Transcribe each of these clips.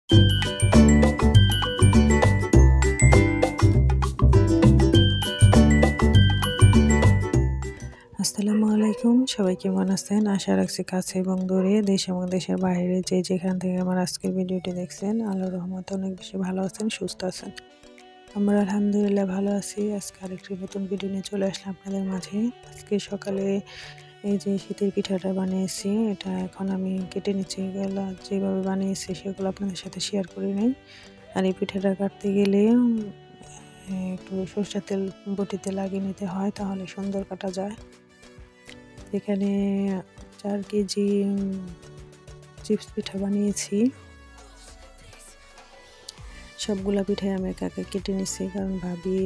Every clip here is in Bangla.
আসসালামু আলাইকুম, সবাই কেমন আছেন? আশা রাখছি কাছে এবং দূরে, দেশ এবং দেশের বাইরে যে যেখান থেকে আমার আজকের ভিডিওটি দেখছেন, আল্লাহর রহমতে অনেক বেশি ভালো আছেন, সুস্থ আছেন। আমরা আলহামদুলিল্লাহ ভালো আছি। আজকে আরেকটি নতুন ভিডিও নিয়ে চলে আসলাম আপনাদের মাঝে। আজকে সকালে এই যে শীতের পিঠাটা বানিয়েছি, এটা এখন আমি কেটে নিচ্ছি। এগুলো যেভাবে বানিয়েছি সেগুলো আপনাদের সাথে শেয়ার করে নিই। আর এই পিঠাটা কাটতে গেলে একটু সরষের তেল বটিতে লাগিয়ে নিতে হয়, তাহলে সুন্দর কাটা যায়। এখানে 4 কেজি চিপস পিঠা বানিয়েছি। সবগুলা পিঠাই আমি একা একা কেটে নিচ্ছি, কারণ ভাবি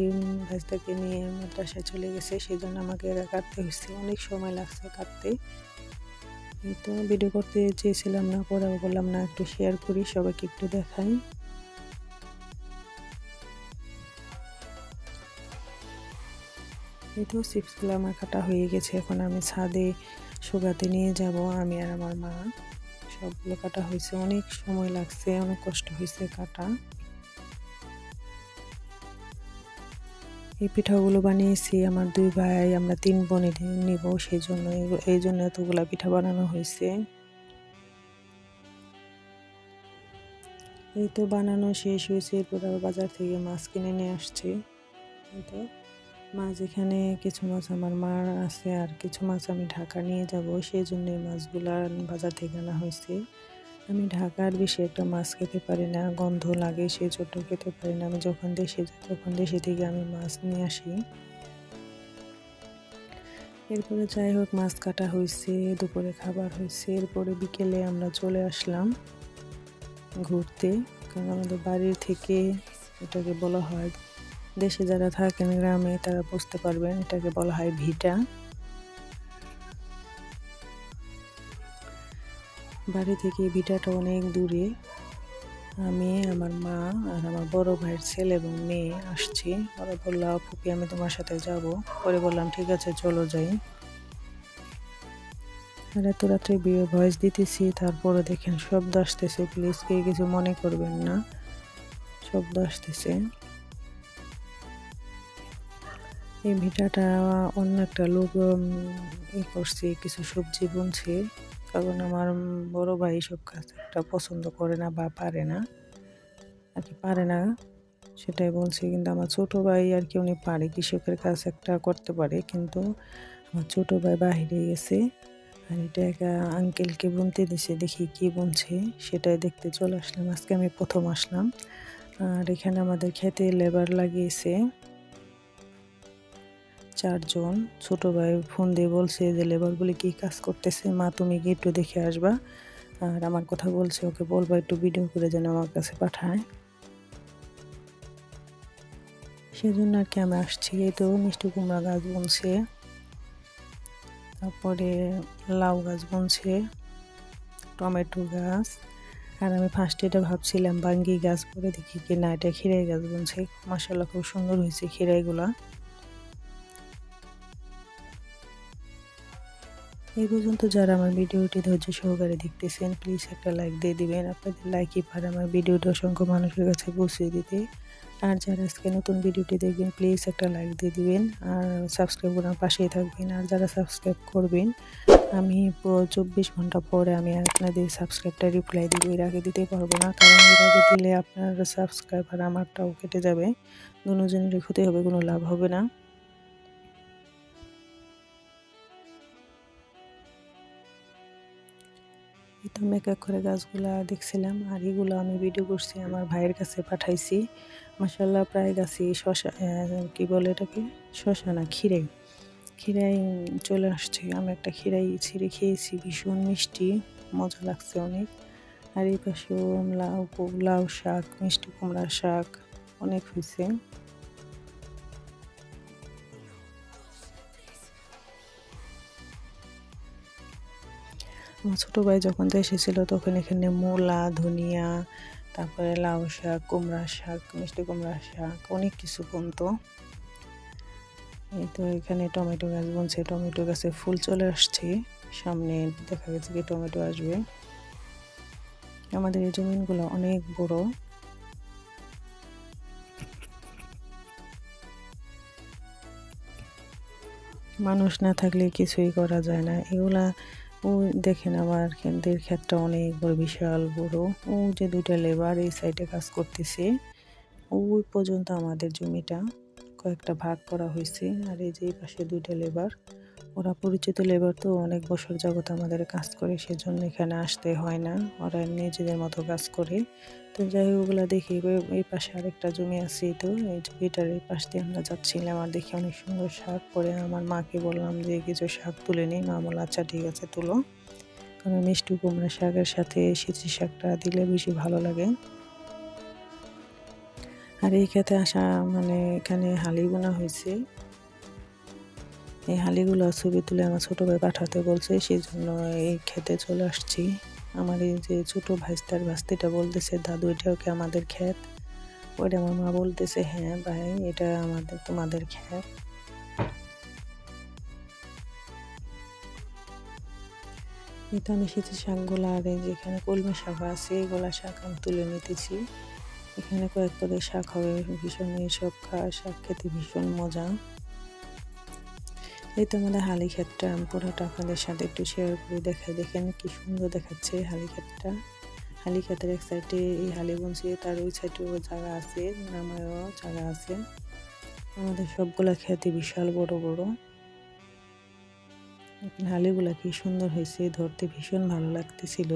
ভাইস্তাকে নিয়ে মাদ্রাসায় চলে গেছে, সেই জন্য আমাকে একা কাটতে হয়েছে। অনেক সময় লাগছে কাটতে। এই তো ভিডিও করতে চেয়েছিলাম না, পরে বললাম না একটু শেয়ার করি, সবাইকে একটু দেখাই। এই তো চিপসগুলো আমার কাটা হয়ে গেছে। এখন আমি ছাদে শুকাতে নিয়ে যাব, আমি আর আমার মা। সবগুলো কাটা হয়েছে, অনেক সময় লাগছে, অনেক কষ্ট হয়েছে কাটা। এই পিঠাগুলো বানিয়েছি আমার 2 ভাই, আমরা 3 বোনে নিব, এই জন্য এতগুলা পিঠা বানানো হয়েছে। এই তো বানানো শেষ হয়েছে, এরপর আবার বাজার থেকে মাছ কিনে নিয়ে আসছি। এই তো মাছ, এখানে কিছু মাছ আমার মার আছে আর কিছু মাছ আমি ঢাকা নিয়ে যাব, সেই জন্য এই মাছগুলা বাজার থেকে আনা হয়েছে। আমি ঢাকার বেশি একটা মাছ খেতে পারি না, গন্ধ লাগে, সেই জন্য খেতে পারি না। আমি যখন দেশে যাই তখন দেশে থেকে আমি মাছ নিয়ে আসি। এরপরে যাই হোক, মাছ কাটা হয়েছে, দুপুরে খাবার হয়েছে। এরপরে বিকেলে আমরা চলে আসলাম ঘুরতে, কারণ আমাদের বাড়ির থেকে, এটাকে বলা হয়, দেশে যারা থাকেন গ্রামে তারা বুঝতে পারবেন, এটাকে বলা হয় ভিটা। বাড়ি থেকে ভিটাটা অনেক দূরে। আমি, আমার মা আর আমার বড় ভাইয়ের ছেলে এবং মেয়ে আসছি। ওরা বললো, ফুপি আমি তোমার সাথে যাব। পরে বললাম ঠিক আছে চলো যাই। আর এত রাত্রে ভয়েস দিতেছি, তারপরে দেখেন শব্দ আসতেছে, প্লিজ কেউ কিছু মনে করবেন না, শব্দ আসতেছে। এই ভিটাটা অন্য একটা লোক করছে, কিছু সবজি বুনছে, কারণ আমার বড় ভাই সব কাজ একটা পছন্দ করে না বা পারে না, আর কি পারে না সেটাই বলছি। কিন্তু আমার ছোট ভাই আর কি উনি পারে, কৃষকের কাজ একটা করতে পারে, কিন্তু আমার ছোট ভাই বাহিরে গেছে। আর এটা একটা আঙ্কেলকে বুনতে দিছে, দেখি কি বুনছে সেটাই দেখতে চলে আসলাম। আজকে আমি প্রথম আসলাম। আর এখানে আমাদের খেতে লেবার লাগিয়েছে 4 জন। ছোট ভাই ফোন দিয়ে বলছে যে লেবারগুলি কি কাজ করতেছে, মা তুমি কি একটু দেখে আসবা। আর আমার কথা বলছে, ওকে বলবা একটু ভিডিও করে যেন আমার কাছে পাঠায়, সেজন্য আর কি আমি আসছি। এই তো মিষ্টি কুমড়া গাছ বুনছে, তারপরে লাউ গাছ বুনছে, টমেটো গাছ। আর আমি ফার্স্টে এটা ভাবছিলাম বাঙ্গি গাছ, পরে দেখি কি না এটা খিরাই গাছ বুনছে। মাশাআল্লাহ খুব সুন্দর হয়েছে খিরাইগুলা। এই পর্যন্ত যারা আমার ভিডিওটি ধৈর্য সহকারে দেখতেছেন, প্লিজ একটা লাইক দিয়ে দিবেন। আপনাদের লাইকই পারে আমার ভিডিওটি অসংখ্য মানুষের কাছে পৌঁছে দিতে। আর যারা আজকে নতুন ভিডিওটি দেখবেন, প্লিজ একটা লাইক দিয়ে দিবেন আর সাবস্ক্রাইব করার পাশেই থাকবেন। আর যারা সাবস্ক্রাইব করবেন, আমি 24 ঘন্টা পরে আমি আপনাদের সাবস্ক্রাইবটা রিপ্লাই দিব, এর আগে দিতে পারবো না, কারণ এর আগে দিলে আপনার সাবস্ক্রাইব আর আমারটাও কেটে যাবে, দুজনেরই ক্ষতি হবে, কোনো লাভ হবে না। এই তো আমি এক এক করে গাছগুলা দেখছিলাম, আর এগুলো আমি ভিডিও করছি, আমার ভাইয়ের কাছে পাঠাইছি। মাশাআল্লাহ প্রায় গাছই শশা, কি বলে এটাকে, শশা না খিরাই, খিরাই চলে আসছে। আমি একটা খিরাই ছিঁড়ে খেয়েছি, ভীষণ মিষ্টি, মজা লাগছে অনেক। আর এই পাশেও লাউ শাক, মিষ্টি কুমড়া শাক অনেক হয়েছে। আমার ছোটো ভাই যখন দেশে ছিল তখন এখানে মূলা, ধনিয়া, তারপরে লাউ শাক, কুমড়া শাক, মিষ্টি কুমড়া শাক অনেক কিছু বুনতো। এই তো এখানে টমেটো গাছ বুনছে, টমেটো গাছে ফুল চলে আসছে, সামনে দেখা গেছে কি টমেটো আসবে। আমাদের এই জমিনগুলো অনেক বড়। মানুষ না থাকলে কিছুই করা যায় না। এগুলা দেখেন আমার ক্ষেতটা অনেক বড়, বিশাল বড়। যে 2টা লেবার এই সাইডে কাজ করতেছে। ওই পর্যন্ত আমাদের জমিটা কয়েকটা ভাগ করা হয়েছে। আর এই যে এই পাশে 2টা লেবার, ওরা পরিচিত লেবার, তো অনেক বছর যাবত আমাদের কাজ করে, সেজন্য এখানে আসতে হয় না, ওরা নিজেদের মতো কাজ করে। তো যাই হোক, ওগুলা দেখি। এই পাশে আরেকটা জমি আছে, তো এই জমিটার এই পাশ দিয়ে আমরা যাচ্ছিলাম, আর দেখি অনেক সুন্দর শাক। পরে আমার মাকে বললাম যে কিছু শাক তুলে নিই। মা বলল আচ্ছা ঠিক আছে তুলো, কারণ মিষ্টি কুমড়া শাকের সাথে সিঁচি শাকটা দিলে বেশি ভালো লাগে। আর এই খেতে আসা মানে এখানে হালি বোনা হয়েছে। এই হালিগুলো ছবি তুলে আমার ছোটো ভাই পাঠাতে বলছে, সেই জন্য এই খেতে চলে আসছি। আমার এই যে ছোটো ভাইস্তার ভাস্তিটা বলতেছে দাদু এটাও কি আমাদের ক্ষেত? ওইটা আমার মা বলতেছে হ্যাঁ ভাই, এটা তোমাদের ক্ষেত। এই তো আমি শীতের শাকগুলো, আর এই যেখানে কলমি শাক আছে এগুলা শাক আমি তুলে নিতেছি। এখানে কয়েক পদের শাক হবে, ভীষণ এইসব শাক খেতে ভীষণ মজা। এই তো আমাদের হালি ক্ষেতটা আমি পুরোটা আপনাদের সাথে একটু শেয়ার করে দেখাই। দেখেন কি সুন্দর দেখাচ্ছে হালি ক্ষেতটা। হালি ক্ষেতের এক সাইডে এই হালি বুনছি, তার ওই সাইডেও জায়গা আছে, নামায়ও জায়গা আছে। আমাদের সবগুলা ক্ষেতই বিশাল বড় বড়। হালিগুলা কি সুন্দর হয়েছে, ধরতে ভীষণ ভালো লাগতেছিল।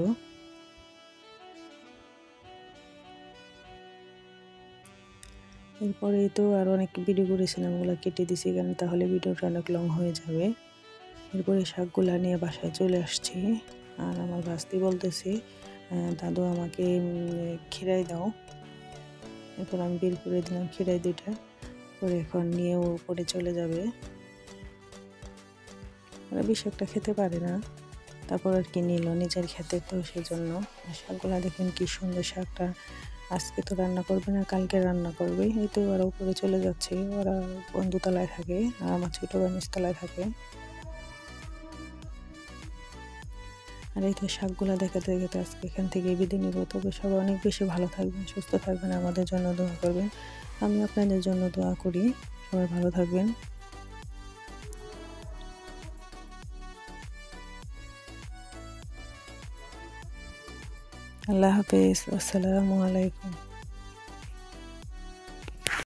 এরপরে তো আর অনেক ভিডিও করেছিলাম, ওগুলো কেটে দিছি কেন তাহলে ভিডিওটা অনেক লং হয়ে যাবে। এরপরে শাকগুলা নিয়ে বাসায় চলে আসছি। আর আমার ভাস্তি বলতেছে দাদু আমাকে খিরাই দাও। এরপর আমি বের করে দিলাম খিরাই 2টা, পরে এখন নিয়ে ও উপরে চলে যাবে। ওরা বেশি একটা খেতে পারে না, তারপর আর কি নিল নিজের খেতে, তো সেই জন্য। শাকগুলা দেখেন কি সুন্দর। শাকটা আজকে তো রান্না করবে না, কালকে রান্না করবে। এই তো ওরা উপরে চলে যাচ্ছে, ওরা বন্ধুতলায় থাকে আর আমার ছোটো বোন নিচতলায় থাকে। আর এই তো শাকগুলা দেখাতে দেখাতে আজকে এখান থেকে বিদায় নিব। তবে সবাই অনেক বেশি ভালো থাকবেন, সুস্থ থাকবেন, আমাদের জন্য দোয়া করবেন। আমি আপনাদের জন্য দোয়া করি। সবাই ভালো থাকবেন। আল্লাহ হাফেজ। আসসালামু আলাইকুম।